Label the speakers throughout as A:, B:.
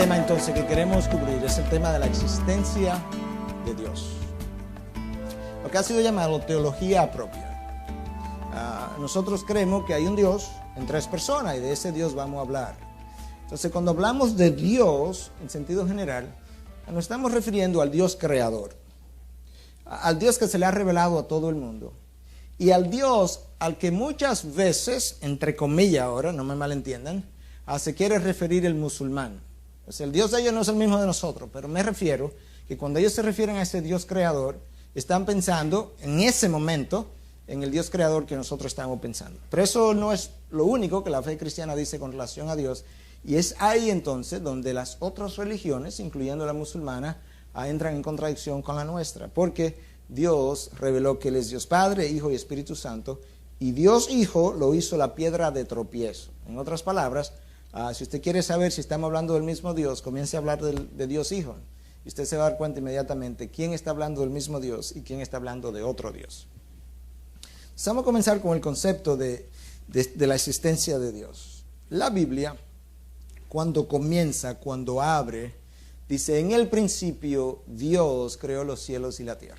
A: tema entonces que queremos cubrir es el tema de la existencia de Dios. Lo que ha sido llamado teología propia. Nosotros creemos que hay un Dios en tres personas y de ese Dios vamos a hablar. Entonces, cuando hablamos de Dios en sentido general, nos estamos refiriendo al Dios creador, al Dios que se le ha revelado a todo el mundo y al Dios al que muchas veces, entre comillas ahora, no me malentiendan, se quiere referir el musulmán. O sea, el Dios de ellos no es el mismo de nosotros, pero me refiero que cuando ellos se refieren a ese Dios creador, están pensando en ese momento en el Dios creador que nosotros estamos pensando. Pero eso no es lo único que la fe cristiana dice con relación a Dios, y es ahí entonces donde las otras religiones, incluyendo la musulmana, entran en contradicción con la nuestra, porque Dios reveló que Él es Dios Padre, Hijo y Espíritu Santo, y Dios Hijo lo hizo la piedra de tropiezo. En otras palabras, si usted quiere saber si estamos hablando del mismo Dios, comience a hablar de Dios Hijo, y usted se va a dar cuenta inmediatamente quién está hablando del mismo Dios y quién está hablando de otro Dios. Vamos a comenzar con el concepto de la existencia de Dios. La Biblia, cuando comienza, cuando abre, dice: en el principio Dios creó los cielos y la tierra.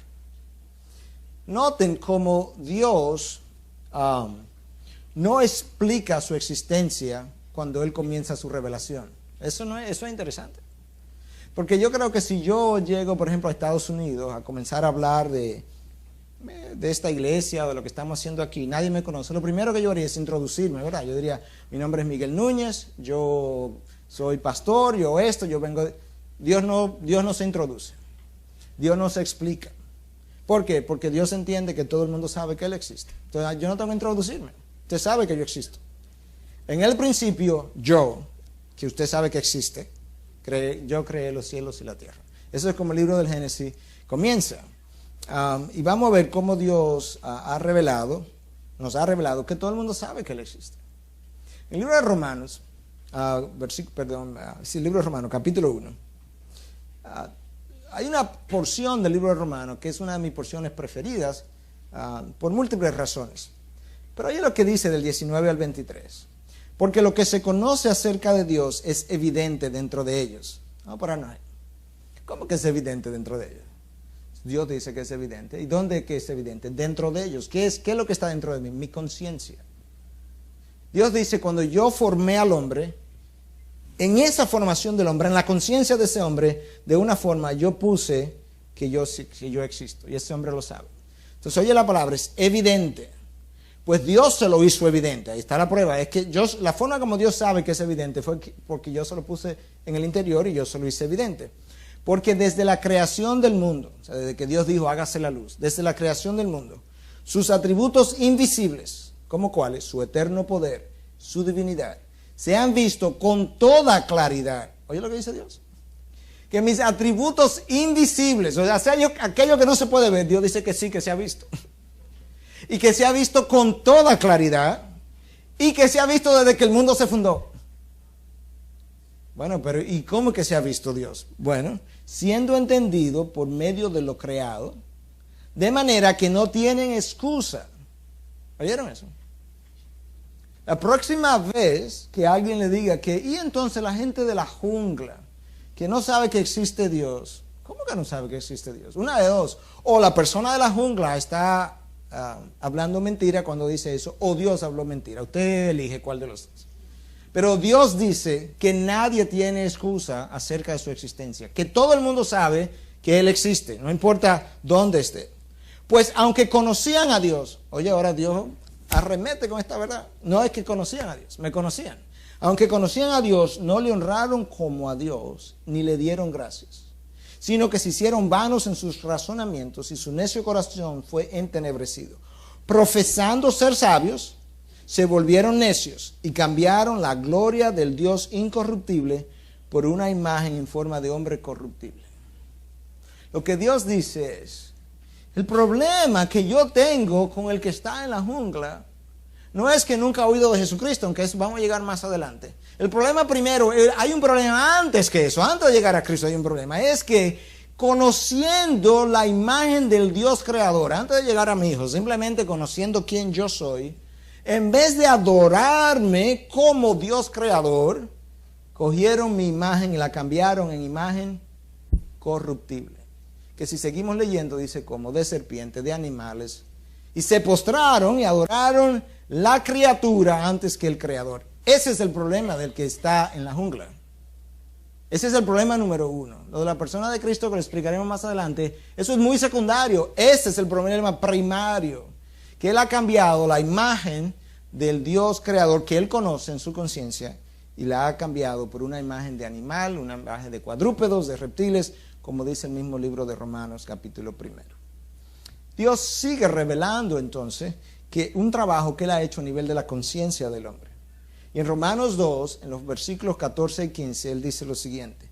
A: Noten cómo Dios no explica su existencia cuando Él comienza su revelación. Eso es interesante. Porque yo creo que si yo llego, por ejemplo, a Estados Unidos a comenzar a hablar de esta iglesia o de lo que estamos haciendo aquí, nadie me conoce, lo primero que yo haría es introducirme, ¿verdad? Yo diría: mi nombre es Miguel Núñez, yo soy pastor, yo vengo de... Dios no se introduce, Dios no se explica. ¿Por qué? Porque Dios entiende que todo el mundo sabe que Él existe. Entonces yo no tengo que introducirme, usted sabe que yo existo. En el principio, que usted sabe que existe, yo creé los cielos y la tierra. Eso es como el libro del Génesis comienza. Y vamos a ver cómo Dios nos ha revelado que todo el mundo sabe que Él existe. En el libro de Romanos, libro de Romanos, capítulo 1, hay una porción del libro de Romanos que es una de mis porciones preferidas por múltiples razones. Pero oye lo que dice del 19 al 23. Porque lo que se conoce acerca de Dios es evidente dentro de ellos. Vamos a pararnos ahí. ¿Cómo que es evidente dentro de ellos? Dios dice que es evidente. ¿Y dónde que es evidente? Dentro de ellos. ¿Qué es lo que está dentro de mí? Mi conciencia. Dios dice: cuando yo formé al hombre, en esa formación del hombre, en la conciencia de ese hombre, de una forma yo puse que yo existo. Y ese hombre lo sabe. Entonces oye la palabra, es evidente. Pues Dios se lo hizo evidente. Ahí está la prueba. Es que la forma como Dios sabe que es evidente fue porque yo se lo puse en el interior y yo se lo hice evidente. Porque desde la creación del mundo, o sea, desde que Dios dijo hágase la luz, desde la creación del mundo, sus atributos invisibles, como cuáles, su eterno poder, su divinidad, se han visto con toda claridad. Oye lo que dice Dios. Que mis atributos invisibles, o sea, aquello que no se puede ver, Dios dice que sí, que se ha visto. Y que se ha visto con toda claridad y que se ha visto desde que el mundo se fundó. Bueno, pero ¿y cómo que se ha visto Dios? Bueno, siendo entendido por medio de lo creado, de manera que no tienen excusa. ¿Oyeron eso? La próxima vez que alguien le diga que, y entonces la gente de la jungla, que no sabe que existe Dios, ¿cómo que no sabe que existe Dios? Una de dos, o la persona de la jungla está hablando mentira cuando dice eso, o Dios habló mentira. Usted elige cuál de los dos. Pero Dios dice que nadie tiene excusa acerca de su existencia, que todo el mundo sabe que Él existe, no importa dónde esté. Pues aunque conocían a Dios, oye, ahora Dios arremete con esta verdad, no es que conocían a Dios, me conocían. Aunque conocían a Dios, no le honraron como a Dios, ni le dieron gracias, sino que se hicieron vanos en sus razonamientos y su necio corazón fue entenebrecido. Profesando ser sabios, se volvieron necios y cambiaron la gloria del Dios incorruptible por una imagen en forma de hombre corruptible. Lo que Dios dice es: el problema que yo tengo con el que está en la jungla no es que nunca ha oído de Jesucristo, aunque eso vamos a llegar más adelante. El problema primero, hay un problema antes que eso, antes de llegar a Cristo hay un problema, es que conociendo la imagen del Dios creador, antes de llegar a mi hijo, simplemente conociendo quién yo soy, en vez de adorarme como Dios creador, cogieron mi imagen y la cambiaron en imagen corruptible. Que si seguimos leyendo dice como de serpiente, de animales. Y se postraron y adoraron la criatura antes que el creador. Ese es el problema del que está en la jungla. Ese es el problema número uno. Lo de la persona de Cristo, que lo explicaremos más adelante, eso es muy secundario. Ese es el problema primario. Que Él ha cambiado la imagen del Dios creador que Él conoce en su conciencia y la ha cambiado por una imagen de animal, una imagen de cuadrúpedos, de reptiles, como dice el mismo libro de Romanos, capítulo 1. Dios sigue revelando entonces que un trabajo que Él ha hecho a nivel de la conciencia del hombre. Y en Romanos 2, en los versículos 14 y 15, Él dice lo siguiente: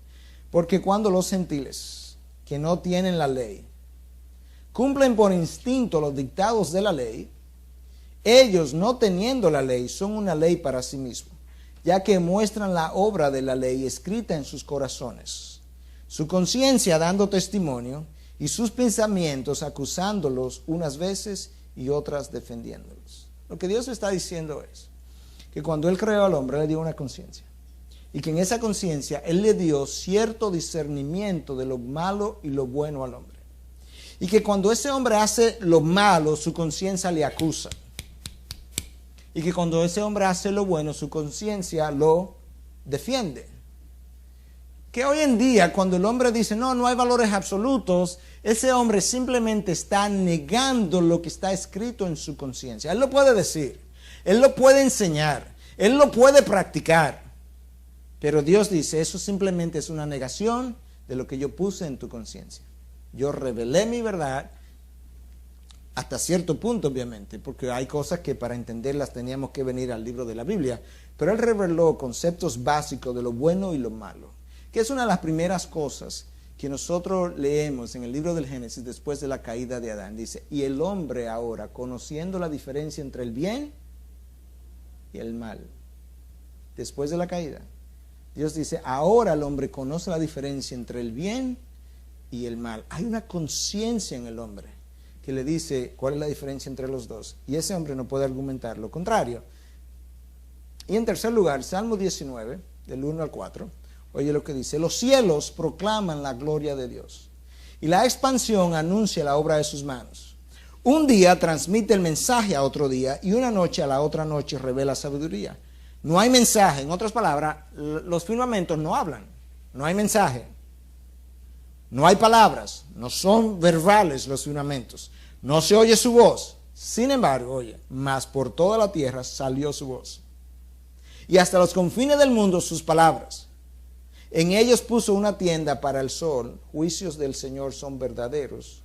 A: porque cuando los gentiles, que no tienen la ley, cumplen por instinto los dictados de la ley, ellos, no teniendo la ley, son una ley para sí mismos, ya que muestran la obra de la ley escrita en sus corazones, su conciencia dando testimonio, y sus pensamientos acusándolos unas veces y otras defendiéndolos. Lo que Dios está diciendo es que cuando Él creó al hombre, le dio una conciencia. Y que en esa conciencia Él le dio cierto discernimiento de lo malo y lo bueno al hombre. Y que cuando ese hombre hace lo malo, su conciencia le acusa. Y que cuando ese hombre hace lo bueno, su conciencia lo defiende. Que hoy en día, cuando el hombre dice, no hay valores absolutos, ese hombre simplemente está negando lo que está escrito en su conciencia. Él lo puede decir, Él lo puede enseñar, Él lo puede practicar. Pero Dios dice, eso simplemente es una negación de lo que yo puse en tu conciencia. Yo revelé mi verdad hasta cierto punto, obviamente, porque hay cosas que para entenderlas teníamos que venir al libro de la Biblia. Pero Él reveló conceptos básicos de lo bueno y lo malo, que es una de las primeras cosas que nosotros leemos en el libro del Génesis después de la caída de Adán. Dice, y el hombre ahora, conociendo la diferencia entre el bien y el mal, después de la caída, Dios dice, ahora el hombre conoce la diferencia entre el bien y el mal. Hay una conciencia en el hombre que le dice cuál es la diferencia entre los dos, y ese hombre no puede argumentar lo contrario. Y en tercer lugar, Salmo 19, del 1 al 4, oye lo que dice: los cielos proclaman la gloria de Dios, y la expansión anuncia la obra de sus manos. Un día transmite el mensaje a otro día, y una noche a la otra noche revela sabiduría. No hay mensaje, en otras palabras, los firmamentos no hablan, no hay mensaje, no hay palabras, no son verbales los firmamentos, no se oye su voz. Sin embargo, oye, mas por toda la tierra salió su voz, y hasta los confines del mundo sus palabras. En ellos puso una tienda para el sol, juicios del Señor son verdaderos,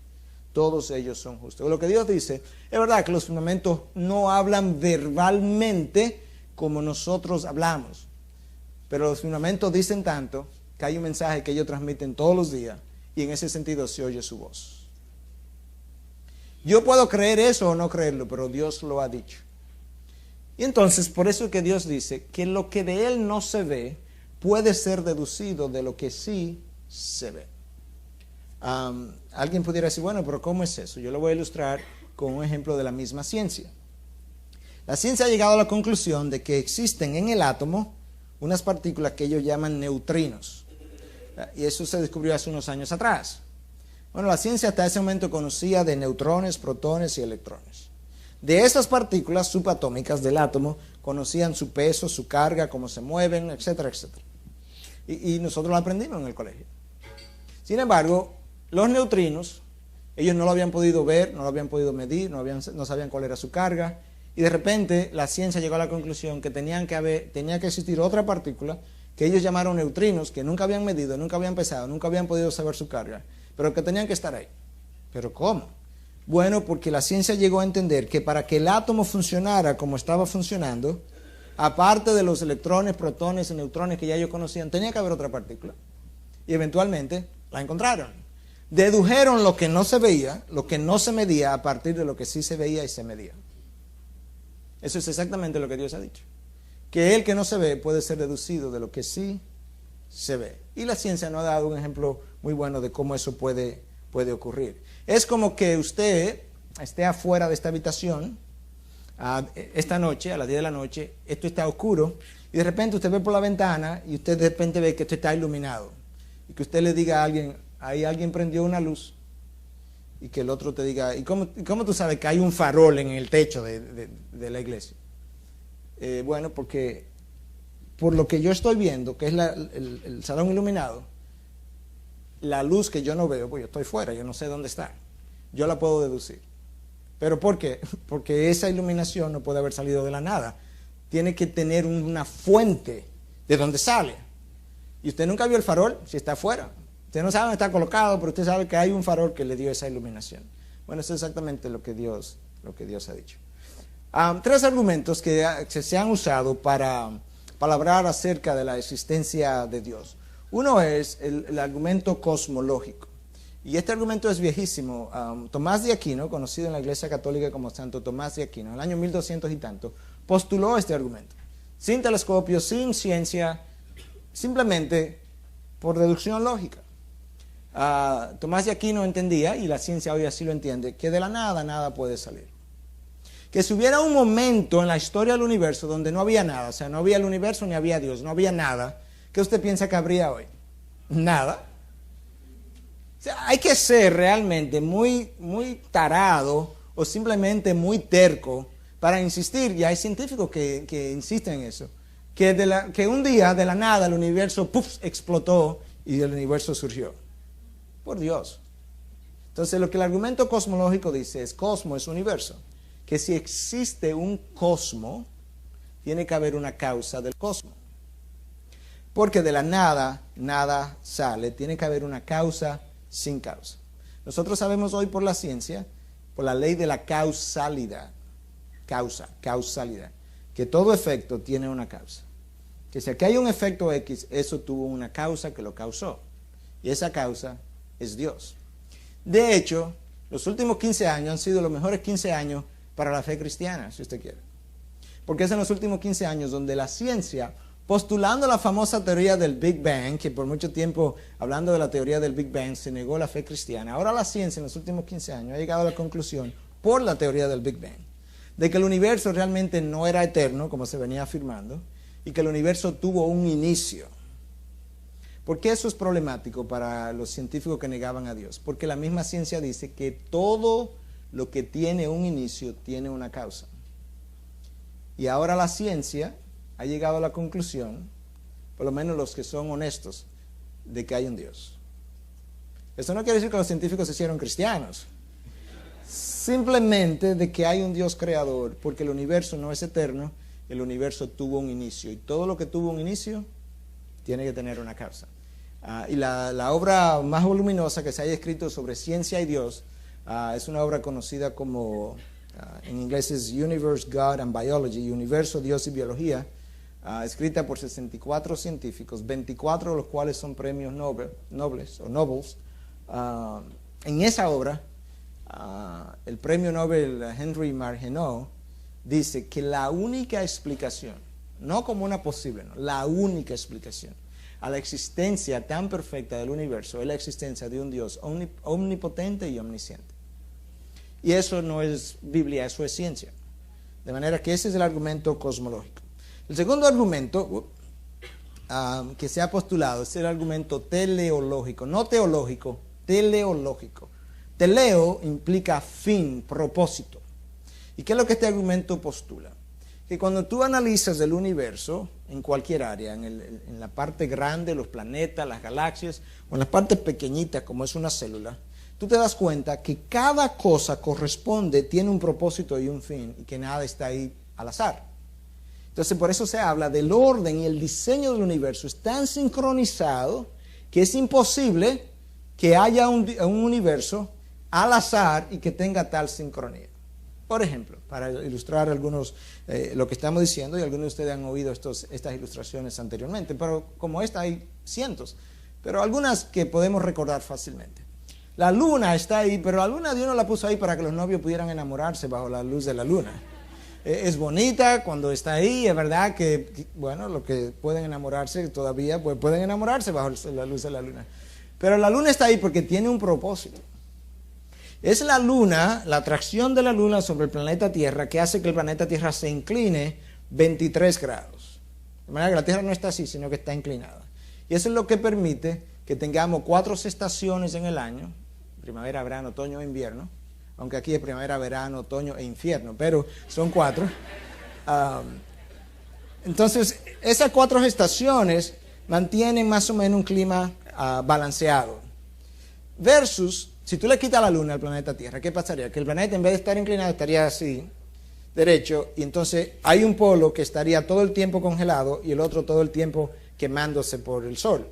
A: todos ellos son justos. Lo que Dios dice, es verdad que los firmamentos no hablan verbalmente como nosotros hablamos, pero los firmamentos dicen tanto que hay un mensaje que ellos transmiten todos los días, y en ese sentido se oye su voz. Yo puedo creer eso o no creerlo, pero Dios lo ha dicho. Y entonces, por eso es que Dios dice que lo que de Él no se ve puede ser deducido de lo que sí se ve. Alguien pudiera decir, bueno, pero ¿cómo es eso? Yo lo voy a ilustrar con un ejemplo de la misma ciencia. La ciencia ha llegado a la conclusión de que existen en el átomo unas partículas que ellos llaman neutrinos. Y eso se descubrió hace unos años atrás. Bueno, la ciencia hasta ese momento conocía de neutrones, protones y electrones. De esas partículas subatómicas del átomo conocían su peso, su carga, cómo se mueven, etcétera, etcétera. Y nosotros lo aprendimos en el colegio. Sin embargo, los neutrinos, ellos no lo habían podido ver, no lo habían podido medir, no sabían cuál era su carga. Y de repente la ciencia llegó a la conclusión que tenía que existir otra partícula que ellos llamaron neutrinos, que nunca habían medido, nunca habían pesado, nunca habían podido saber su carga, pero que tenían que estar ahí. ¿Pero cómo? Bueno, porque la ciencia llegó a entender que para que el átomo funcionara como estaba funcionando, aparte de los electrones, protones y neutrones que ya ellos conocían, tenía que haber otra partícula. Y eventualmente la encontraron. Dedujeron lo que no se veía, lo que no se medía, a partir de lo que sí se veía y se medía. Eso es exactamente lo que Dios ha dicho. Que el que no se ve puede ser deducido de lo que sí se ve. Y la ciencia nos ha dado un ejemplo muy bueno de cómo eso puede ocurrir. Es como que usted esté afuera de esta habitación esta noche, a las 10 de la noche, esto está oscuro, Y de repente usted ve por la ventana y usted de repente ve que esto está iluminado. Y que usted le diga a alguien, ahí alguien prendió una luz. Y que el otro te diga, ¿y cómo tú sabes que hay un farol en el techo de la iglesia? Bueno, porque por lo que yo estoy viendo, que es el salón iluminado, la luz que yo no veo, pues yo estoy fuera, yo no sé dónde está. Yo la puedo deducir. ¿Pero por qué? Porque esa iluminación no puede haber salido de la nada. Tiene que tener una fuente de donde sale. Y usted nunca vio el farol si está afuera. Usted no sabe dónde está colocado, pero usted sabe que hay un farol que le dio esa iluminación. Bueno, eso es exactamente lo que Dios ha dicho. 3 argumentos que se han usado para hablar acerca de la existencia de Dios. Uno es el argumento cosmológico. Y este argumento es viejísimo. Tomás de Aquino, conocido en la Iglesia Católica como Santo Tomás de Aquino, en el año 1200 y tanto, postuló este argumento. Sin telescopios, sin ciencia, simplemente por deducción lógica. Tomás de Aquino entendía, y la ciencia hoy así lo entiende, que de la nada puede salir. Que si hubiera un momento en la historia del universo donde no había nada, o sea, no había el universo ni había Dios, no había nada, ¿qué usted piensa que habría hoy? Nada. O sea, hay que ser realmente muy, muy tarado o simplemente muy terco para insistir, y hay científicos que insisten en eso, que un día de la nada el universo explotó y el universo surgió. Por Dios. Entonces lo que el argumento cosmológico dice es cosmo es universo. Que si existe un cosmo, tiene que haber una causa del cosmo. Porque de la nada sale, tiene que haber una causa sin causa. Nosotros sabemos hoy por la ciencia, por la ley de la causalidad, causalidad, que todo efecto tiene una causa. Que si aquí hay un efecto X, eso tuvo una causa que lo causó. Y esa causa es Dios. De hecho, los últimos 15 años han sido los mejores 15 años para la fe cristiana, si usted quiere. Porque es en los últimos 15 años donde la ciencia, postulando la famosa teoría del Big Bang, que por mucho tiempo, hablando de la teoría del Big Bang, se negó la fe cristiana. Ahora la ciencia en los últimos 15 años ha llegado a la conclusión, por la teoría del Big Bang, de que el universo realmente no era eterno, como se venía afirmando, y que el universo tuvo un inicio. ¿Por qué eso es problemático para los científicos que negaban a Dios? Porque la misma ciencia dice que todo lo que tiene un inicio tiene una causa. Y ahora la ciencia ha llegado a la conclusión, por lo menos los que son honestos, de que hay un Dios. Eso no quiere decir que los científicos se hicieron cristianos. Simplemente de que hay un Dios creador, porque el universo no es eterno, el universo tuvo un inicio. Y todo lo que tuvo un inicio tiene que tener una causa. Y la obra más voluminosa que se haya escrito sobre ciencia y Dios es una obra conocida como, en inglés es Universe, God and Biology, Universo, Dios y Biología, escrita por 64 científicos, 24 de los cuales son premios Nobels. En esa obra, el premio Nobel Henry Margenau dice que la única explicación, no como una posible, no, la única explicación a la existencia tan perfecta del universo es la existencia de un Dios omnipotente y omnisciente. Y eso no es Biblia, eso es ciencia. De manera que ese es el argumento cosmológico. El segundo argumento que se ha postulado es el argumento teleológico, no teológico, teleológico. Teleo implica fin, propósito. ¿Y qué es lo que este argumento postula? Que cuando tú analizas el universo en cualquier área, en la parte grande, los planetas, las galaxias, o en las partes pequeñitas como es una célula, tú te das cuenta que cada cosa corresponde, tiene un propósito y un fin, y que nada está ahí al azar. Entonces por eso se habla del orden y el diseño del universo es tan sincronizado que es imposible que haya un universo al azar y que tenga tal sincronía. Por ejemplo, para ilustrar algunos lo que estamos diciendo, y algunos de ustedes han oído estas ilustraciones anteriormente, pero como esta hay cientos, pero algunas que podemos recordar fácilmente. La luna está ahí, pero la luna Dios no la puso ahí para que los novios pudieran enamorarse bajo la luz de la luna. Es bonita cuando está ahí, es verdad que, bueno, los que pueden enamorarse todavía pues pueden enamorarse bajo la luz de la luna. Pero la luna está ahí porque tiene un propósito. Es la luna, la atracción de la luna sobre el planeta Tierra que hace que el planeta Tierra se incline 23 grados. De manera que la Tierra no está así, sino que está inclinada. Y eso es lo que permite que tengamos 4 estaciones en el año: primavera, verano, otoño e invierno. Aunque aquí es primavera, verano, otoño e infierno, pero son 4. Entonces, esas 4 estaciones mantienen más o menos un clima balanceado. Versus, si tú le quitas la luna al planeta Tierra, ¿qué pasaría? Que el planeta, en vez de estar inclinado, estaría así, derecho, y entonces hay un polo que estaría todo el tiempo congelado y el otro todo el tiempo quemándose por el sol.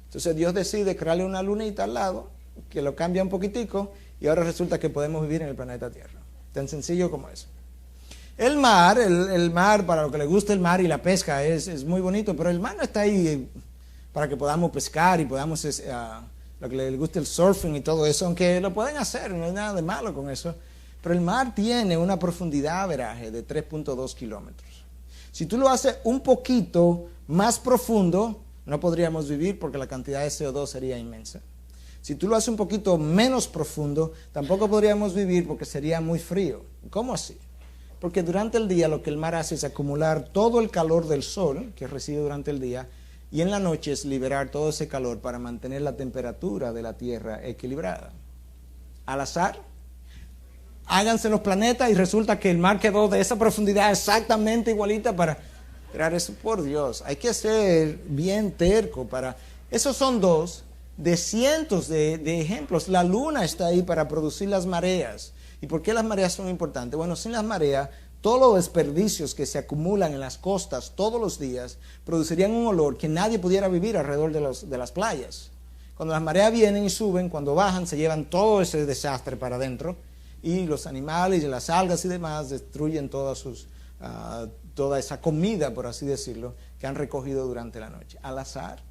A: Entonces Dios decide crearle una lunita al lado, que lo cambia un poquitico, y ahora resulta que podemos vivir en el planeta Tierra. Tan sencillo como eso. El mar, para lo que le gusta el mar y la pesca, es muy bonito, pero el mar no está ahí para que podamos pescar y podamos, lo que le gusta el surfing y todo eso, aunque lo pueden hacer, no hay nada de malo con eso. Pero el mar tiene una profundidad averaje de 3.2 kilómetros. Si tú lo haces un poquito más profundo, no podríamos vivir porque la cantidad de CO2 sería inmensa. Si tú lo haces un poquito menos profundo, tampoco podríamos vivir porque sería muy frío. ¿Cómo así? Porque durante el día lo que el mar hace es acumular todo el calor del sol que recibe durante el día, y en la noche es liberar todo ese calor para mantener la temperatura de la Tierra equilibrada. Al azar, háganse los planetas y resulta que el mar quedó de esa profundidad exactamente igualita para crear eso. Por Dios, hay que ser bien terco para... Esos son 2 de cientos de ejemplos. La luna está ahí para producir las mareas. ¿Y por qué las mareas son importantes? Bueno, sin las mareas, todos los desperdicios que se acumulan en las costas todos los días producirían un olor que nadie pudiera vivir alrededor de las playas. Cuando las mareas vienen y suben, cuando bajan, se llevan todo ese desastre para adentro, y los animales y las algas y demás destruyen toda esa comida, por así decirlo, que han recogido durante la noche. Al azar.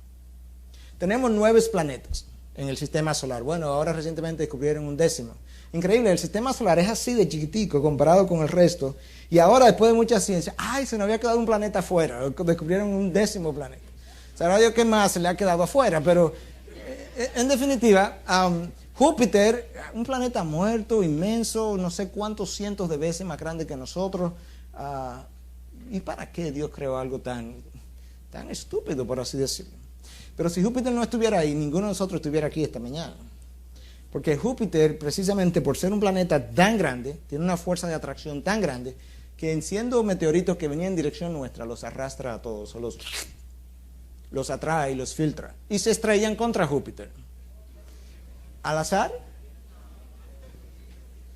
A: Tenemos 9 planetas en el sistema solar. Bueno, ahora recientemente descubrieron un 10º. Increíble, el sistema solar es así de chiquitico comparado con el resto. Y ahora, después de mucha ciencia, se nos había quedado un planeta afuera. Descubrieron un 10º planeta. Sabrá Dios qué más se le ha quedado afuera, pero en definitiva, Júpiter, un planeta muerto, inmenso, no sé cuántos cientos de veces más grande que nosotros. ¿Y para qué Dios creó algo tan estúpido, por así decirlo? Pero si Júpiter no estuviera ahí, ninguno de nosotros estuviera aquí esta mañana. Porque Júpiter, precisamente por ser un planeta tan grande, tiene una fuerza de atracción tan grande, que siendo meteoritos que venían en dirección nuestra, los arrastra a todos, o los atrae y los filtra. Y se estrellan contra Júpiter. ¿Al azar?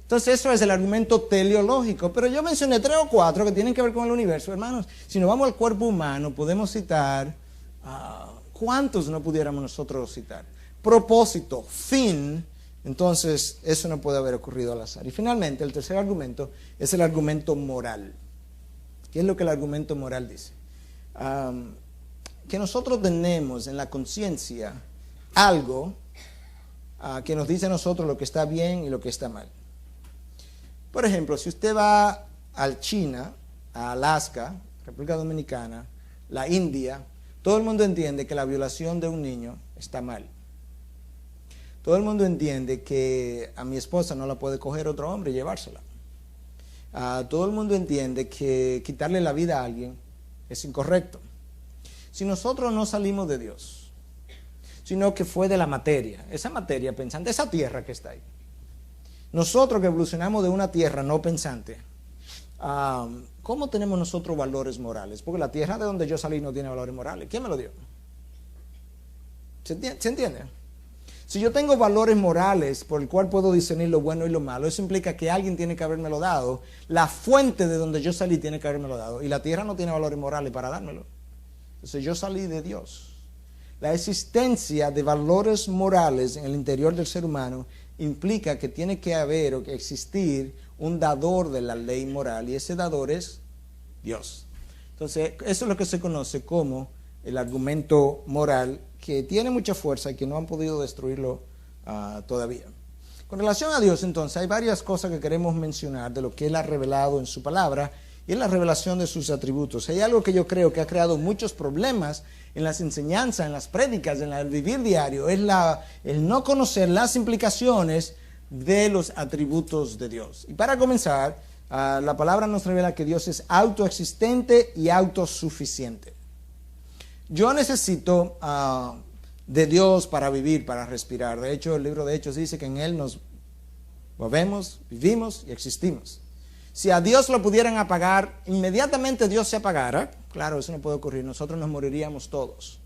A: Entonces eso es el argumento teleológico. Pero yo mencioné 3 o 4 que tienen que ver con el universo. Hermanos, si nos vamos al cuerpo humano, podemos citar... ¿cuántos no pudiéramos nosotros citar? Propósito, fin. Entonces, eso no puede haber ocurrido al azar. Y finalmente, el tercer argumento es el argumento moral. ¿Qué es lo que el argumento moral dice? Que nosotros tenemos en la conciencia algo que nos dice a nosotros lo que está bien y lo que está mal. Por ejemplo, si usted va a China, a Alaska, República Dominicana, la India, todo el mundo entiende que la violación de un niño está mal. Todo el mundo entiende que a mi esposa no la puede coger otro hombre y llevársela. Todo el mundo entiende que quitarle la vida a alguien es incorrecto. Si nosotros no salimos de Dios, sino que fue de la materia, esa materia pensante, esa tierra que está ahí. Nosotros que evolucionamos de una tierra no pensante, ¿cómo tenemos nosotros valores morales? Porque la tierra de donde yo salí no tiene valores morales. ¿Quién me lo dio? ¿Se entiende? Si yo tengo valores morales por el cual puedo discernir lo bueno y lo malo, eso implica que alguien tiene que habérmelo dado. La fuente de donde yo salí tiene que habérmelo dado. Y la tierra no tiene valores morales para dármelo. Entonces yo salí de Dios. La existencia de valores morales en el interior del ser humano implica que tiene que haber o que existir un dador de la ley moral, y ese dador es Dios. Entonces, eso es lo que se conoce como el argumento moral, que tiene mucha fuerza y que no han podido destruirlo todavía. Con relación a Dios, entonces, hay varias cosas que queremos mencionar de lo que Él ha revelado en su palabra y en la revelación de sus atributos. Hay algo que yo creo que ha creado muchos problemas en las enseñanzas, en las prédicas, en el vivir diario, es el no conocer las implicaciones de los atributos de Dios. Y para comenzar, la palabra nos revela que Dios es autoexistente y autosuficiente. Yo necesito de Dios para vivir, para respirar. De hecho, el libro de Hechos dice que en Él nos movemos, vivimos y existimos. Si a Dios lo pudieran apagar, inmediatamente Dios se apagara. Claro, eso no puede ocurrir. Nosotros nos moriríamos todos.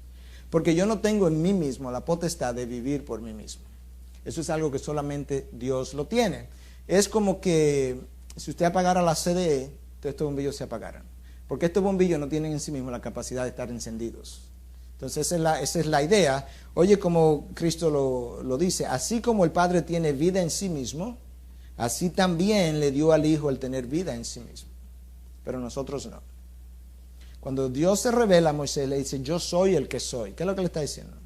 A: Porque yo no tengo en mí mismo la potestad de vivir por mí mismo. Eso es algo que solamente Dios lo tiene. Es como que si usted apagara la CDE, todos estos bombillos se apagaran. Porque estos bombillos no tienen en sí mismos la capacidad de estar encendidos. Entonces esa es la idea. Oye, como Cristo lo dice, así como el Padre tiene vida en sí mismo, así también le dio al Hijo el tener vida en sí mismo. Pero nosotros no. Cuando Dios se revela a Moisés, le dice, yo soy el que soy. ¿Qué es lo que le está diciendo?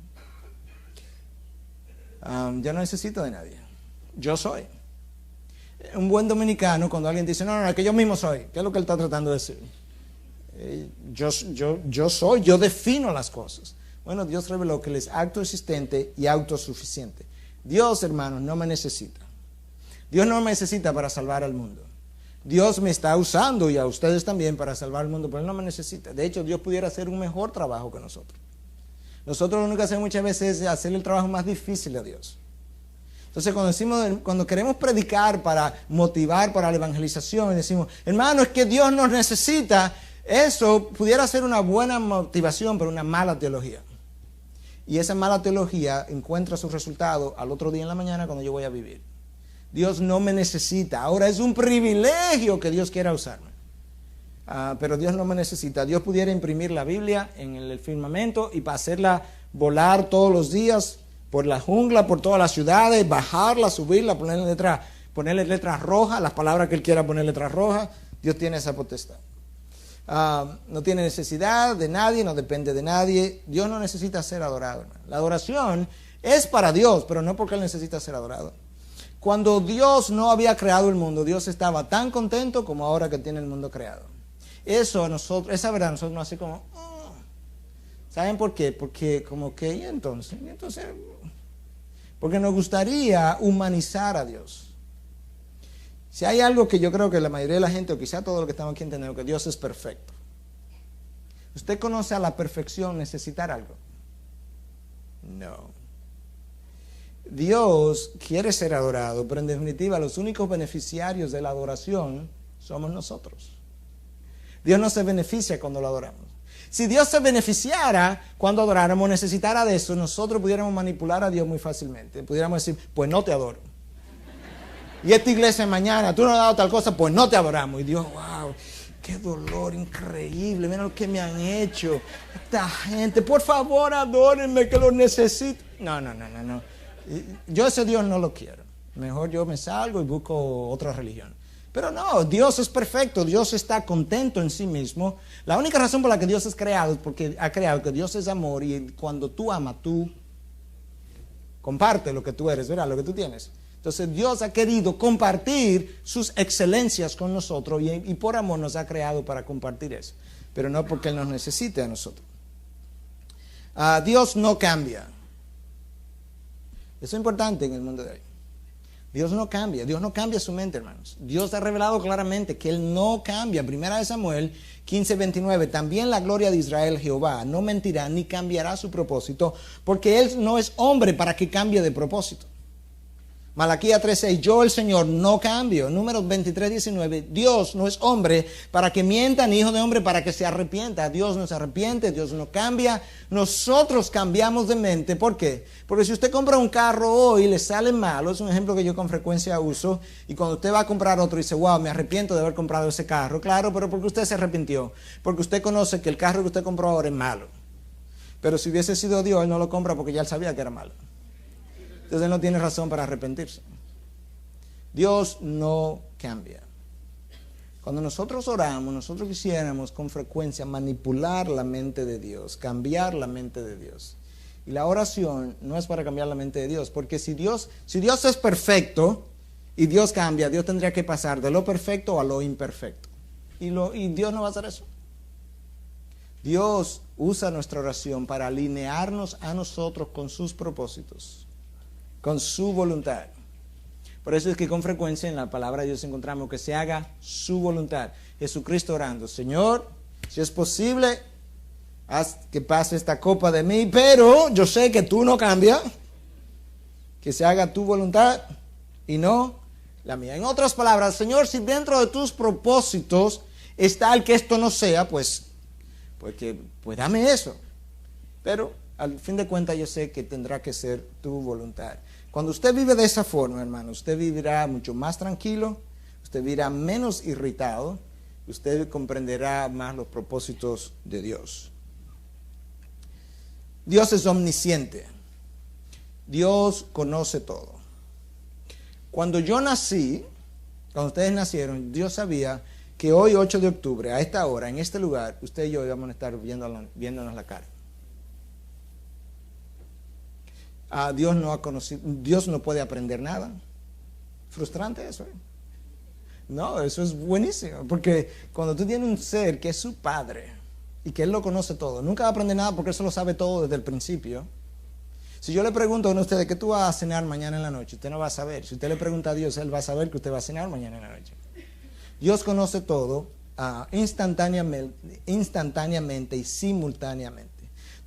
A: Yo no necesito de nadie. Yo soy. Un buen dominicano, cuando alguien dice, no, es que yo mismo soy. ¿Qué es lo que él está tratando de decir? Yo soy, yo defino las cosas. Bueno, Dios reveló que Él es autoexistente y autosuficiente. Dios, hermanos, no me necesita. Dios no me necesita para salvar al mundo. Dios me está usando y a ustedes también para salvar al mundo, pero Él no me necesita. De hecho, Dios pudiera hacer un mejor trabajo que nosotros. Nosotros lo único que hacemos muchas veces es hacerle el trabajo más difícil a Dios. Entonces, cuando queremos predicar para motivar para la evangelización y decimos, hermano, es que Dios nos necesita, eso pudiera ser una buena motivación, pero una mala teología. Y esa mala teología encuentra su resultado al otro día en la mañana cuando yo voy a vivir. Dios no me necesita. Ahora es un privilegio que Dios quiera usarme. Pero Dios no me necesita. Dios pudiera imprimir la Biblia en el firmamento y para hacerla volar todos los días por la jungla, por todas las ciudades, bajarla, subirla, ponerle letras rojas, las palabras que Él quiera poner letras rojas. Dios tiene esa potestad. No tiene necesidad de nadie, no depende de nadie. Dios no necesita ser adorado, hermano. La adoración es para Dios, pero no porque Él necesita ser adorado. Cuando Dios no había creado el mundo, Dios estaba tan contento como ahora que tiene el mundo creado. Esa verdad nosotros nos hace como, ¿saben por qué? Porque como que, ¿y entonces? Porque nos gustaría humanizar a Dios. Si hay algo que yo creo que la mayoría de la gente, o quizá todos los que estamos aquí entendemos, que Dios es perfecto. ¿Usted conoce a la perfección necesitar algo? No. Dios quiere ser adorado, pero en definitiva los únicos beneficiarios de la adoración somos nosotros. Dios no se beneficia cuando lo adoramos. Si Dios se beneficiara cuando adoráramos, necesitara de eso, nosotros pudiéramos manipular a Dios muy fácilmente. Pudiéramos decir, pues no te adoro. Y esta iglesia mañana, tú no has dado tal cosa, pues no te adoramos. Y Dios, wow, qué dolor increíble, mira lo que me han hecho. Esta gente, por favor adórenme que lo necesito. No. Yo ese Dios no lo quiero. Mejor yo me salgo y busco otra religión. Pero no, Dios es perfecto, Dios está contento en sí mismo. La única razón por la que Dios es creado es porque ha creado que Dios es amor y cuando tú amas, tú compartes lo que tú eres, ¿verdad? Lo que tú tienes. Entonces Dios ha querido compartir sus excelencias con nosotros y por amor nos ha creado para compartir eso. Pero no porque Él nos necesite a nosotros. Dios no cambia. Eso es importante en el mundo de hoy. Dios no cambia su mente, hermanos. Dios ha revelado claramente que Él no cambia. Primera de Samuel 15:29, también la gloria de Israel Jehová no mentirá ni cambiará su propósito, porque Él no es hombre para que cambie de propósito. Malaquías 3:6, yo el Señor no cambio. Números 23:19, Dios no es hombre para que mienta, ni hijo de hombre para que se arrepienta. Dios no se arrepiente, Dios no cambia. Nosotros cambiamos de mente. ¿Por qué? Porque si usted compra un carro hoy y le sale malo, es un ejemplo que yo con frecuencia uso, y cuando usted va a comprar otro y dice, wow, me arrepiento de haber comprado ese carro. Claro, pero porque usted se arrepintió. Porque usted conoce que el carro que usted compró ahora es malo. Pero si hubiese sido Dios, Él no lo compra porque ya Él sabía que era malo. Entonces Él no tiene razón para arrepentirse. Dios no cambia. Cuando nosotros oramos, nosotros quisiéramos con frecuencia manipular la mente de Dios, cambiar la mente de Dios. Y la oración no es para cambiar la mente de Dios, porque si Dios es perfecto y Dios cambia, Dios tendría que pasar de lo perfecto a lo imperfecto. Y Dios no va a hacer eso. Dios usa nuestra oración para alinearnos a nosotros con sus propósitos, con su voluntad. Por eso es que con frecuencia en la palabra de Dios encontramos que se haga su voluntad. Jesucristo orando, Señor, si es posible, haz que pase esta copa de mí, pero yo sé que tú no cambias, que se haga tu voluntad y no la mía. En otras palabras, Señor, si dentro de tus propósitos está el que esto no sea, pues dame eso. Pero al fin de cuentas yo sé que tendrá que ser tu voluntad. Cuando usted vive de esa forma, hermano, usted vivirá mucho más tranquilo, usted vivirá menos irritado, usted comprenderá más los propósitos de Dios. Dios es omnisciente. Dios conoce todo. Cuando yo nací, cuando ustedes nacieron, Dios sabía que hoy, 8 de octubre, a esta hora, en este lugar, usted y yo íbamos a estar viéndonos la cara. Dios no ha conocido, Dios no puede aprender nada. Frustrante eso. No, eso es buenísimo, porque cuando tú tienes un ser que es su padre y que Él lo conoce todo, nunca va a aprender nada porque Él se lo sabe todo desde el principio. Si yo le pregunto a uno de ustedes ¿qué tú vas a cenar mañana en la noche? Usted no va a saber. Si usted le pregunta a Dios, Él va a saber que usted va a cenar mañana en la noche. Dios conoce todo instantáneamente y simultáneamente.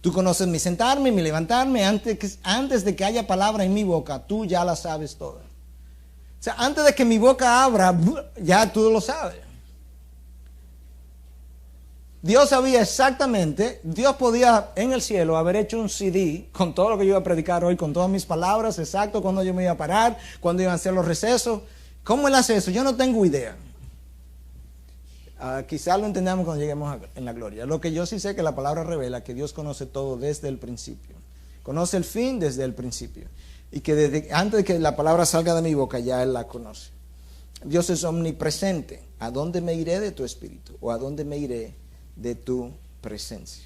A: Tú conoces mi sentarme y mi levantarme antes de que haya palabra en mi boca, tú ya la sabes toda. O sea, antes de que mi boca abra, ya tú lo sabes. Dios sabía exactamente, Dios podía en el cielo haber hecho un CD con todo lo que yo iba a predicar hoy, con todas mis palabras, exacto, cuándo yo me iba a parar, cuándo iban a hacer los recesos. ¿Cómo Él hace eso? Yo no tengo idea. Quizás lo entendamos cuando lleguemos en la gloria. Lo que yo sí sé que la palabra revela que Dios conoce todo desde el principio. Conoce el fin desde el principio. Y que antes de que la palabra salga de mi boca ya Él la conoce. Dios es omnipresente. ¿A dónde me iré de tu espíritu? ¿O a dónde me iré de tu presencia?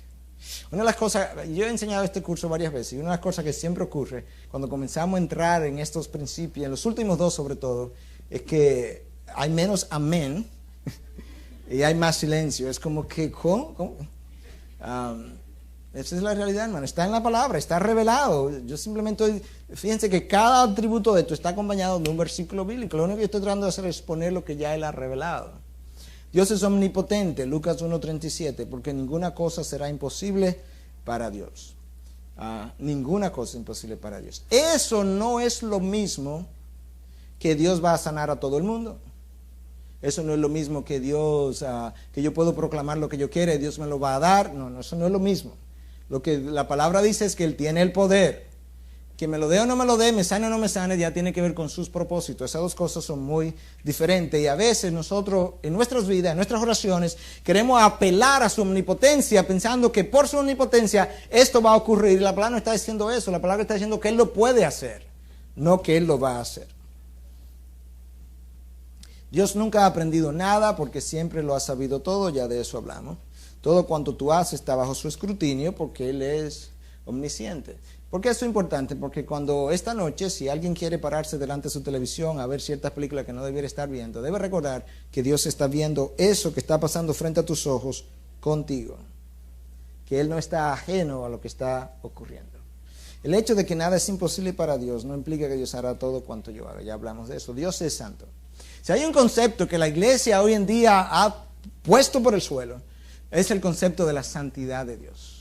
A: Una de las cosas, yo he enseñado este curso varias veces, y una de las cosas que siempre ocurre cuando comenzamos a entrar en estos principios, en los últimos dos sobre todo, es que hay menos amén y hay más silencio. Es como que, ¿cómo? Esa es la realidad, hermano. Está en la palabra, está revelado. Yo simplemente, fíjense que cada atributo de esto está acompañado de un versículo bíblico. Lo único que yo estoy tratando de hacer es poner lo que ya Él ha revelado. Dios es omnipotente, Lucas 1:37, porque ninguna cosa será imposible para Dios. Ninguna cosa es imposible para Dios. Eso no es lo mismo que Dios va a sanar a todo el mundo. Eso no es lo mismo que Dios, que yo puedo proclamar lo que yo quiera y Dios me lo va a dar. No, eso no es lo mismo. Lo que la palabra dice es que Él tiene el poder. Que me lo dé o no me lo dé, me sane o no me sane, ya tiene que ver con sus propósitos. Esas dos cosas son muy diferentes. Y a veces nosotros, en nuestras vidas, en nuestras oraciones, queremos apelar a su omnipotencia, pensando que por su omnipotencia esto va a ocurrir. Y la palabra no está diciendo eso. La palabra está diciendo que Él lo puede hacer, no que Él lo va a hacer. Dios nunca ha aprendido nada porque siempre lo ha sabido todo, ya de eso hablamos. Todo cuanto tú haces está bajo su escrutinio porque Él es omnisciente. ¿Por qué eso es importante? Porque cuando esta noche, si alguien quiere pararse delante de su televisión a ver ciertas películas que no debiera estar viendo, debe recordar que Dios está viendo eso que está pasando frente a tus ojos contigo. Que Él no está ajeno a lo que está ocurriendo. El hecho de que nada es imposible para Dios no implica que Dios hará todo cuanto yo haga. Ya hablamos de eso. Dios es santo. Si hay un concepto que la iglesia hoy en día ha puesto por el suelo, es el concepto de la santidad de Dios.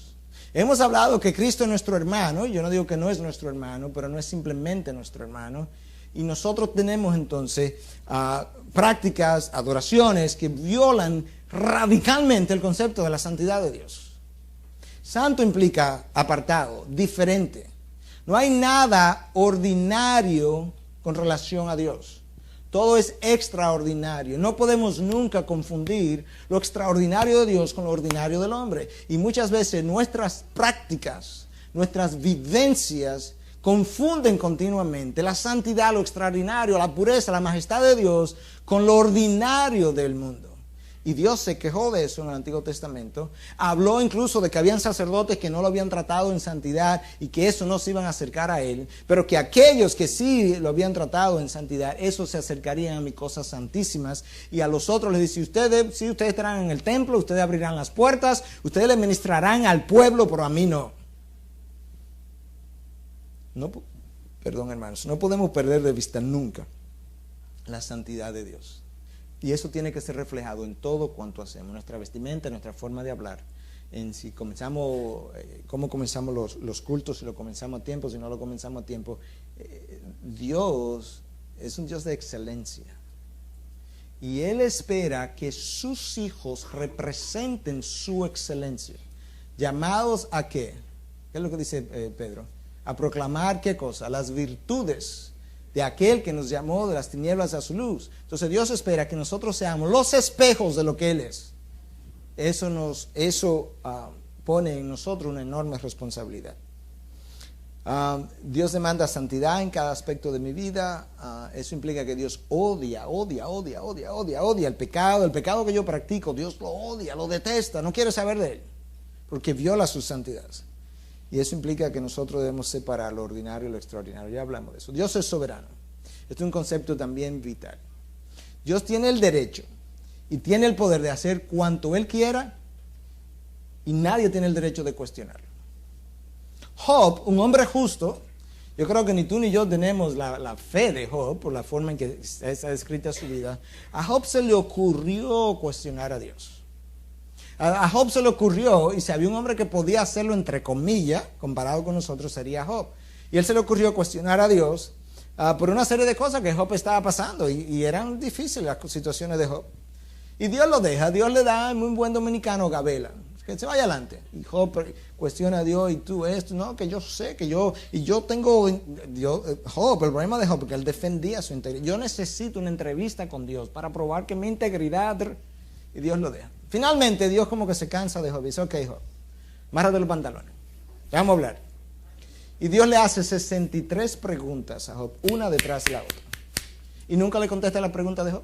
A: Hemos hablado que Cristo es nuestro hermano, y yo no digo que no es nuestro hermano, pero no es simplemente nuestro hermano. Y nosotros tenemos entonces prácticas, adoraciones que violan radicalmente el concepto de la santidad de Dios. Santo implica apartado, diferente. No hay nada ordinario con relación a Dios. Todo es extraordinario. No podemos nunca confundir lo extraordinario de Dios con lo ordinario del hombre. Y muchas veces nuestras prácticas, nuestras vivencias confunden continuamente la santidad, lo extraordinario, la pureza, la majestad de Dios con lo ordinario del mundo. Y Dios se quejó de eso en el Antiguo Testamento. Habló incluso de que habían sacerdotes que no lo habían tratado en santidad y que eso no se iban a acercar a Él. Pero que aquellos que sí lo habían tratado en santidad, esos se acercarían a mis cosas santísimas. Y a los otros les dice, si ustedes estarán en el templo, ustedes abrirán las puertas, ustedes le ministrarán al pueblo, pero a mí no. Perdón, hermanos, no podemos perder de vista nunca la santidad de Dios. Y eso tiene que ser reflejado en todo cuanto hacemos, nuestra vestimenta, nuestra forma de hablar en si comenzamos, cómo comenzamos los cultos, si lo comenzamos a tiempo, si no lo comenzamos a tiempo. Dios es un Dios de excelencia. Y Él espera que sus hijos representen su excelencia. ¿Llamados a qué? ¿Qué es lo que dice Pedro? A proclamar ¿qué cosa? Las virtudes de aquel que nos llamó de las tinieblas a su luz. Entonces Dios espera que nosotros seamos los espejos de lo que Él es. Eso pone en nosotros una enorme responsabilidad. Dios demanda santidad en cada aspecto de mi vida. Eso implica que Dios odia el pecado. El pecado que yo practico, Dios lo odia, lo detesta, no quiere saber de él, porque viola su santidad. Y eso implica que nosotros debemos separar lo ordinario y lo extraordinario. Ya hablamos de eso. Dios es soberano. Este es un concepto también vital. Dios tiene el derecho y tiene el poder de hacer cuanto Él quiera, y nadie tiene el derecho de cuestionarlo. Job, un hombre justo, yo creo que ni tú ni yo tenemos la fe de Job por la forma en que está descrita su vida. A Job se le ocurrió cuestionar a Dios. A Job se le ocurrió, y si había un hombre que podía hacerlo entre comillas, comparado con nosotros, sería Job. Y él se le ocurrió cuestionar a Dios por una serie de cosas que Job estaba pasando, y eran difíciles las situaciones de Job. Y Dios lo deja, Dios le da, muy buen dominicano, gabela, que se vaya adelante. Y Job cuestiona a Dios, y tú esto, no, que yo sé, que yo tengo, Job, el problema de Job, porque él defendía su integridad. Yo necesito una entrevista con Dios para probar que mi integridad, y Dios lo deja. Finalmente Dios como que se cansa de Job y dice, ok Job, márrate los pantalones, vamos a hablar. Y Dios le hace 63 preguntas a Job, una detrás de la otra. Y nunca le contesta la pregunta de Job.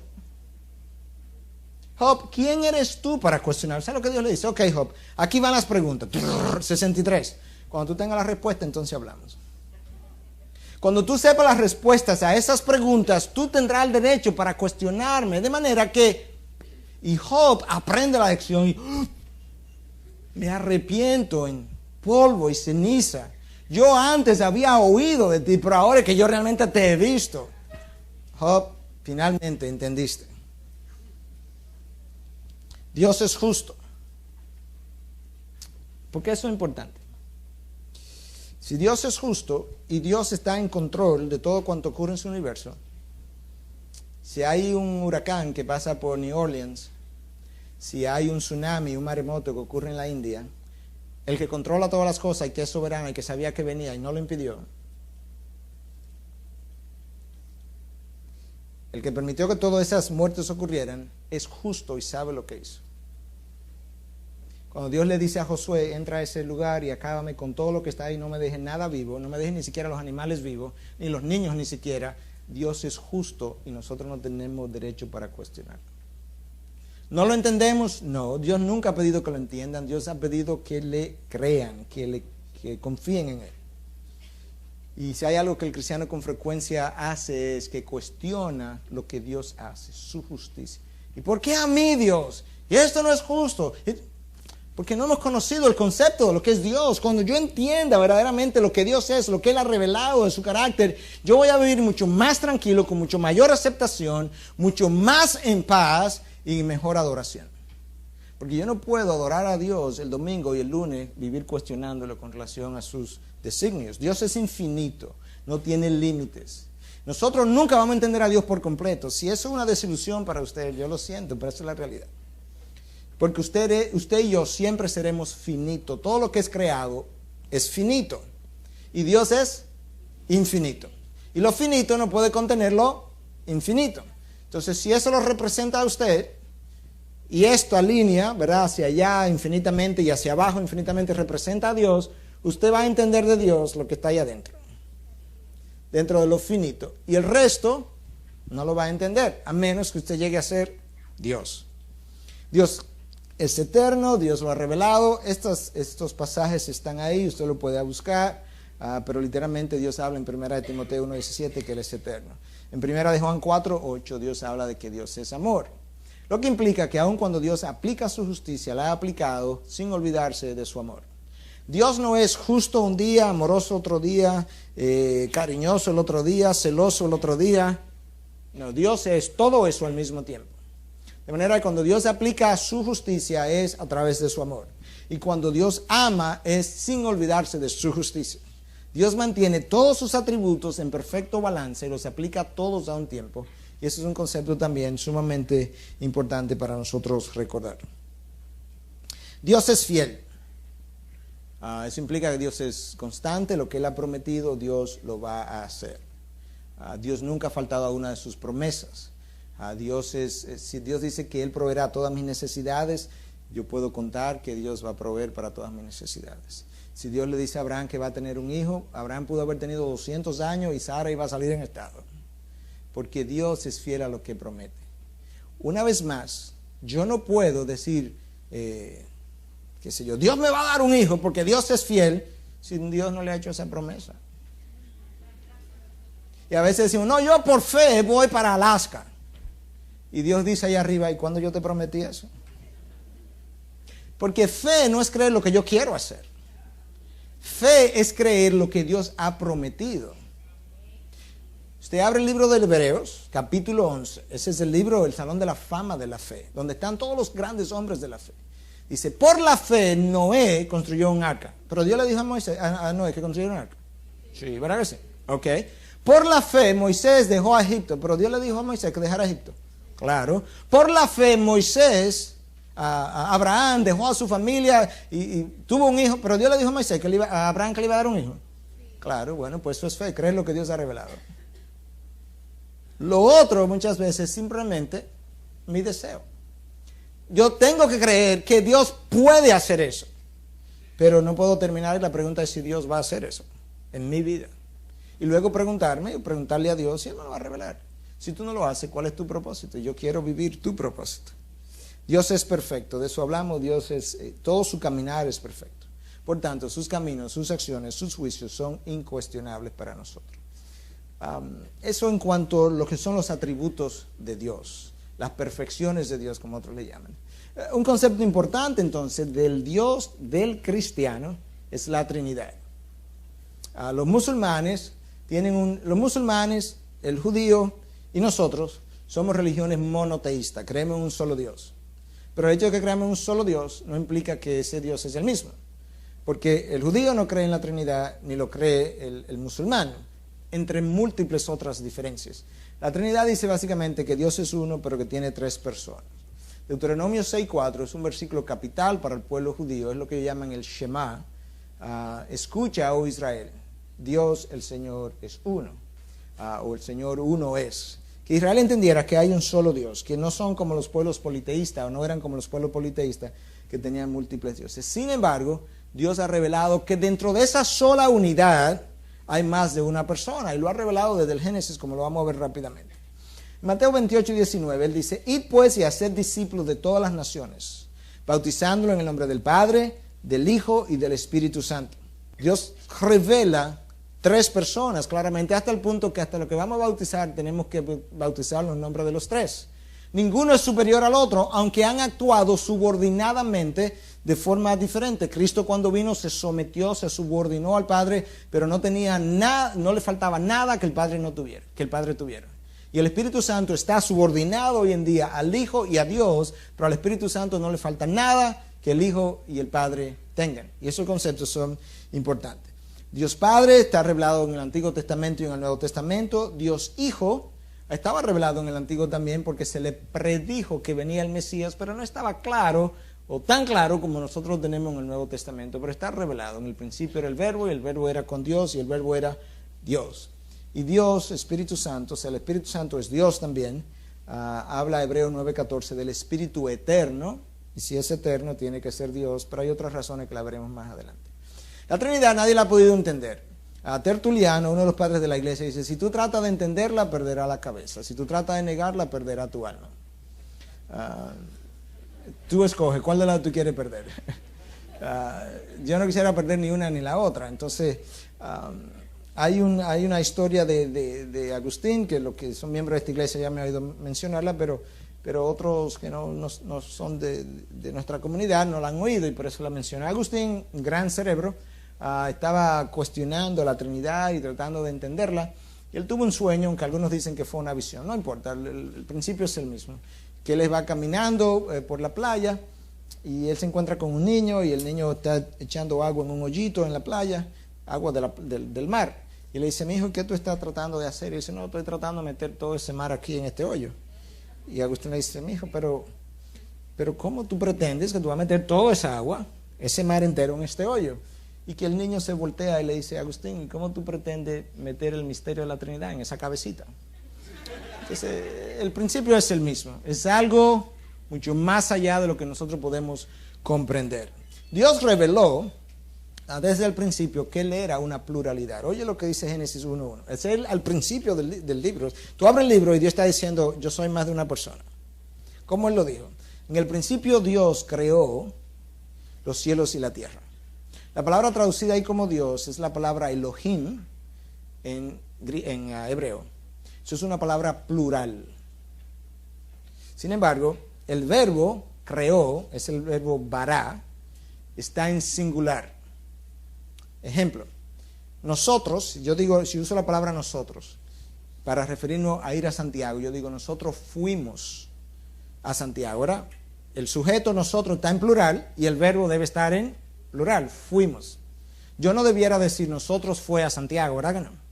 A: Job, ¿quién eres tú para cuestionar? ¿Sabes lo que Dios le dice? Ok Job, aquí van las preguntas, 63. Cuando tú tengas la respuesta, entonces hablamos. Cuando tú sepas las respuestas a esas preguntas, tú tendrás el derecho para cuestionarme, de manera que... Y Job aprende la lección y me arrepiento en polvo y ceniza. Yo antes había oído de ti, pero ahora es que yo realmente te he visto. Job, finalmente entendiste. Dios es justo. ¿Por qué eso es importante? Si Dios es justo y Dios está en control de todo cuanto ocurre en su universo, si hay un huracán que pasa por New Orleans, si hay un tsunami, un maremoto que ocurre en la India, el que controla todas las cosas y que es soberano y que sabía que venía y no lo impidió, el que permitió que todas esas muertes ocurrieran, es justo y sabe lo que hizo. Cuando Dios le dice a Josué, entra a ese lugar y acábame con todo lo que está ahí, no me dejes nada vivo, no me dejes ni siquiera los animales vivos, ni los niños ni siquiera, Dios es justo y nosotros no tenemos derecho para cuestionarlo. ¿No lo entendemos? No, Dios nunca ha pedido que lo entiendan, Dios ha pedido que le crean, que confíen en Él. Y si hay algo que el cristiano con frecuencia hace es que cuestiona lo que Dios hace, su justicia. ¿Y por qué a mí, Dios? Y esto no es justo. Porque no hemos conocido el concepto de lo que es Dios. Cuando yo entienda verdaderamente lo que Dios es, lo que Él ha revelado de su carácter, yo voy a vivir mucho más tranquilo, con mucho mayor aceptación, mucho más en paz y mejor adoración. Porque yo no puedo adorar a Dios el domingo y el lunes vivir cuestionándolo con relación a sus designios. Dios es infinito, no tiene límites. Nosotros nunca vamos a entender a Dios por completo. Si eso es una desilusión para usted, yo lo siento, pero esa es la realidad. Porque usted y yo siempre seremos finitos. Todo lo que es creado es finito. Y Dios es infinito. Y lo finito no puede contener lo infinito. Entonces, si eso lo representa a usted, y esto alinea, ¿verdad?, hacia allá infinitamente y hacia abajo infinitamente representa a Dios, usted va a entender de Dios lo que está ahí adentro. Dentro de lo finito. Y el resto no lo va a entender, a menos que usted llegue a ser Dios. Dios es eterno, Dios lo ha revelado. Estos pasajes están ahí, usted lo puede buscar, pero literalmente Dios habla en 1 de Timoteo 1:17 que Él es eterno. En 1 de Juan 4:8 Dios habla de que Dios es amor. Lo que implica que aun cuando Dios aplica su justicia, la ha aplicado sin olvidarse de su amor. Dios no es justo un día, amoroso otro día, cariñoso el otro día, celoso el otro día. No, Dios es todo eso al mismo tiempo. De manera que cuando Dios aplica su justicia es a través de su amor. Y cuando Dios ama es sin olvidarse de su justicia. Dios mantiene todos sus atributos en perfecto balance y los aplica a todos a un tiempo. Y eso es un concepto también sumamente importante para nosotros recordar. Dios es fiel. Eso implica que Dios es constante. Lo que Él ha prometido, Dios lo va a hacer. Dios nunca ha faltado a una de sus promesas. Si Dios dice que Él proveerá todas mis necesidades, yo puedo contar que Dios va a proveer para todas mis necesidades. Si Dios le dice a Abraham que va a tener un hijo, Abraham pudo haber tenido 200 años y Sara iba a salir en estado. Porque Dios es fiel a lo que promete. Una vez más, yo no puedo decir, qué sé yo, Dios me va a dar un hijo porque Dios es fiel, si Dios no le ha hecho esa promesa. Y a veces decimos, no, yo por fe voy para Alaska. Y Dios dice ahí arriba, ¿y cuándo yo te prometí eso? Porque fe no es creer lo que yo quiero hacer. Fe es creer lo que Dios ha prometido. Usted abre el libro de Hebreos, capítulo 11. Ese es el libro, el Salón de la Fama de la Fe, donde están todos los grandes hombres de la fe. Dice, por la fe Noé construyó un arca. Pero Dios le dijo a Noé que construyera un arca. Sí, ¿verdad que sí? Ok. Por la fe Moisés dejó a Egipto. Pero Dios le dijo a Moisés que dejara Egipto. Claro. Por la fe Abraham dejó a su familia y tuvo un hijo. Pero Dios le dijo a Moisés que a Abraham que le iba a dar un hijo. Claro, bueno, pues eso es fe, creer lo que Dios ha revelado. Lo otro muchas veces es simplemente mi deseo. Yo tengo que creer que Dios puede hacer eso, pero no puedo terminar y la pregunta es si Dios va a hacer eso en mi vida. Y luego preguntarle a Dios si Él me lo va a revelar. Si tú no lo haces, ¿cuál es tu propósito? Yo quiero vivir tu propósito. Dios es perfecto, de eso hablamos. Todo su caminar es perfecto. Por tanto, sus caminos, sus acciones, sus juicios son incuestionables para nosotros. Eso en cuanto a lo que son los atributos de Dios, las perfecciones de Dios, como otros le llaman. Un concepto importante entonces del Dios del cristiano es la Trinidad. Los musulmanes, el judío y nosotros somos religiones monoteístas, creemos en un solo Dios. Pero el hecho de que creamos en un solo Dios no implica que ese Dios es el mismo. Porque el judío no cree en la Trinidad, ni lo cree el musulmán, entre múltiples otras diferencias. La Trinidad dice básicamente que Dios es uno, pero que tiene tres personas. Deuteronomio 6:4 es un versículo capital para el pueblo judío, es lo que llaman el Shema. Escucha, oh Israel, Dios el Señor es uno, o el Señor uno es. Que Israel entendiera que hay un solo Dios, que no son como los pueblos politeístas, o no eran como los pueblos politeístas, que tenían múltiples dioses. Sin embargo, Dios ha revelado que dentro de esa sola unidad hay más de una persona, y lo ha revelado desde el Génesis, como lo vamos a ver rápidamente. En Mateo 28:19, Él dice, id pues y haced discípulos de todas las naciones, bautizándolo en el nombre del Padre, del Hijo y del Espíritu Santo. Dios revela tres personas claramente, hasta el punto que hasta lo que vamos a bautizar tenemos que bautizarlo en nombre de los tres. Ninguno es superior al otro, aunque han actuado subordinadamente de forma diferente. Cristo cuando vino se sometió, se subordinó al Padre, pero no tenía nada, no le faltaba nada que el Padre no tuviera, que el Padre tuviera. Y el Espíritu Santo está subordinado hoy en día al Hijo y a Dios, pero al Espíritu Santo no le falta nada que el Hijo y el Padre tengan. Y esos conceptos son importantes. Dios Padre está revelado en el Antiguo Testamento y en el Nuevo Testamento. Dios Hijo estaba revelado en el Antiguo también porque se le predijo que venía el Mesías, pero no estaba claro o tan claro como nosotros tenemos en el Nuevo Testamento, pero está revelado. En el principio era el Verbo, y el Verbo era con Dios, y el Verbo era Dios. Y Dios, Espíritu Santo, o sea, el Espíritu Santo es Dios también. Habla Hebreos 9:14 del Espíritu eterno, y si es eterno tiene que ser Dios, pero hay otras razones que la veremos más adelante. La Trinidad nadie la ha podido entender. Tertuliano, uno de los padres de la iglesia, dice, si tú tratas de entenderla, perderá la cabeza. Si tú tratas de negarla, perderá tu alma. Tú escoges cuál de las tú quieres perder. Yo no quisiera perder ni una ni la otra. Entonces, hay una historia de Agustín, que los que son miembros de esta iglesia ya me han oído mencionarla, pero otros que no son de nuestra comunidad no la han oído, y por eso la mencioné. Agustín, un gran cerebro, estaba cuestionando la Trinidad y tratando de entenderla, y él tuvo un sueño, aunque algunos dicen que fue una visión, no importa, el principio es el mismo, que él va caminando por la playa y él se encuentra con un niño y el niño está echando agua en un hoyito en la playa, agua del mar. Y le dice, mi hijo, ¿qué tú estás tratando de hacer? Y dice, no, estoy tratando de meter todo ese mar aquí en este hoyo. Y Agustín le dice, mi hijo, pero ¿cómo tú pretendes que tú vas a meter toda esa agua, ese mar entero en este hoyo? Y que el niño se voltea y le dice, Agustín, ¿cómo tú pretendes meter el misterio de la Trinidad en esa cabecita? Entonces, el principio es el mismo, es algo mucho más allá de lo que nosotros podemos comprender. Dios reveló desde el principio que Él era una pluralidad. Oye lo que dice Génesis 1:1. Es Él al principio del libro. Tú abres el libro y Dios está diciendo, yo soy más de una persona. ¿Cómo Él lo dijo? En el principio Dios creó los cielos y la tierra. La palabra traducida ahí como Dios es la palabra Elohim en hebreo. Eso es una palabra plural. Sin embargo, el verbo creó, es el verbo bará, está en singular. Ejemplo, nosotros, yo digo, si uso la palabra nosotros, para referirnos a ir a Santiago, yo digo nosotros fuimos a Santiago. Ahora, el sujeto nosotros está en plural y el verbo debe estar en plural, fuimos. Yo no debiera decir nosotros fue a Santiago, ¿verdad que no?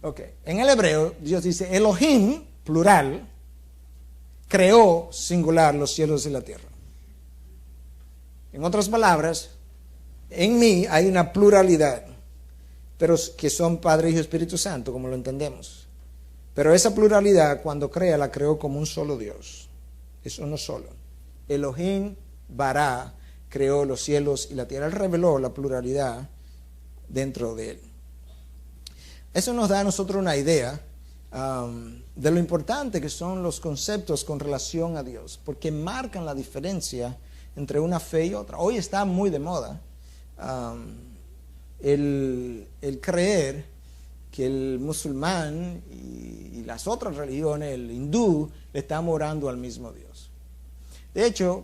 A: Ok, en el hebreo Dios dice Elohim, plural, creó singular los cielos y la tierra. En otras palabras, en mí hay una pluralidad, pero que son Padre, Hijo y Espíritu Santo, como lo entendemos. Pero esa pluralidad, cuando crea, la creó como un solo Dios. Es uno solo. Elohim Bará creó los cielos y la tierra. Él reveló la pluralidad dentro de Él. Eso nos da a nosotros una idea de lo importante que son los conceptos con relación a Dios, porque marcan la diferencia entre una fe y otra. Hoy está muy de moda el creer que el musulmán y las otras religiones, el hindú, le están orando al mismo Dios. De hecho,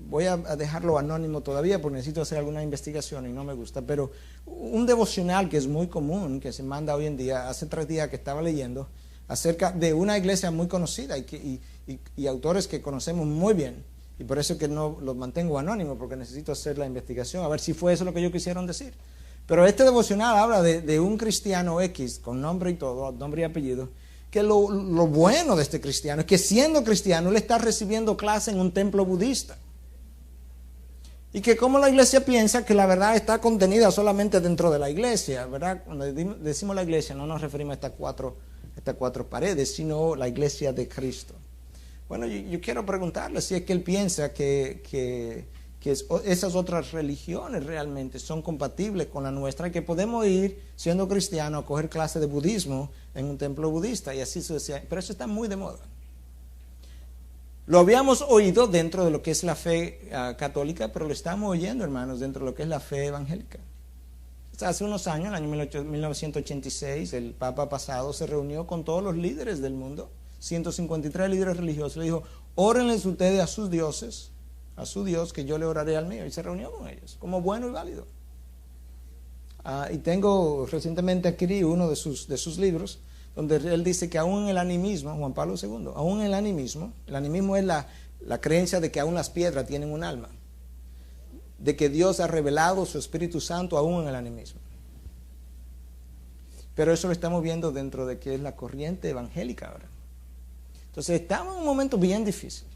A: voy a dejarlo anónimo todavía porque necesito hacer alguna investigación y no me gusta, pero un devocional que es muy común, que se manda hoy en día, hace 3 días que estaba leyendo, acerca de una iglesia muy conocida y autores que conocemos muy bien, y por eso que no los mantengo anónimos, porque necesito hacer la investigación, a ver si fue eso lo que ellos quisieron decir. Pero este devocional habla de un cristiano X, con nombre y todo, nombre y apellido, que lo bueno de este cristiano es que siendo cristiano, él está recibiendo clase en un templo budista. Y que como la iglesia piensa que la verdad está contenida solamente dentro de la iglesia, ¿verdad? Cuando decimos la iglesia no nos referimos a estas cuatro paredes, sino la iglesia de Cristo. Bueno, yo quiero preguntarle si es que él piensa que esas otras religiones realmente son compatibles con la nuestra y que podemos ir, siendo cristianos, a coger clase de budismo en un templo budista y así sucesivamente. Pero eso está muy de moda. Lo habíamos oído dentro de lo que es la fe católica, pero lo estamos oyendo, hermanos, dentro de lo que es la fe evangélica. Hace unos años, en el año 1986, el Papa pasado se reunió con todos los líderes del mundo, 153 líderes religiosos, le dijo, órenles ustedes a sus dioses, a su Dios, que yo le oraré al mío, y se reunió con ellos, como bueno y válido. Y tengo, recientemente adquirí uno de sus libros, donde él dice que aún en el animismo, Juan Pablo II, aún en el animismo es la creencia de que aún las piedras tienen un alma, de que Dios ha revelado su Espíritu Santo aún en el animismo. Pero eso lo estamos viendo dentro de que es la corriente evangélica ahora. Entonces estamos en un momento bien difícil.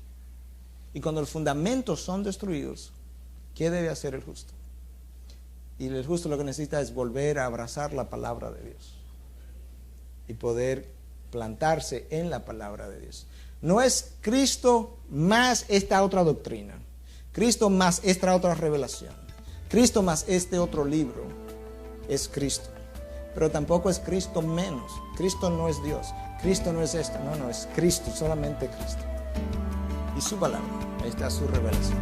A: Y cuando los fundamentos son destruidos, ¿qué debe hacer el justo? Y el justo lo que necesita es volver a abrazar la palabra de Dios y poder plantarse en la palabra de Dios. No es Cristo más esta otra doctrina, Cristo más esta otra revelación, Cristo más este otro libro, es Cristo. Pero tampoco es Cristo menos. Cristo no es Dios, Cristo no es esto, no, es Cristo, solamente Cristo. Y su palabra, ahí está su revelación.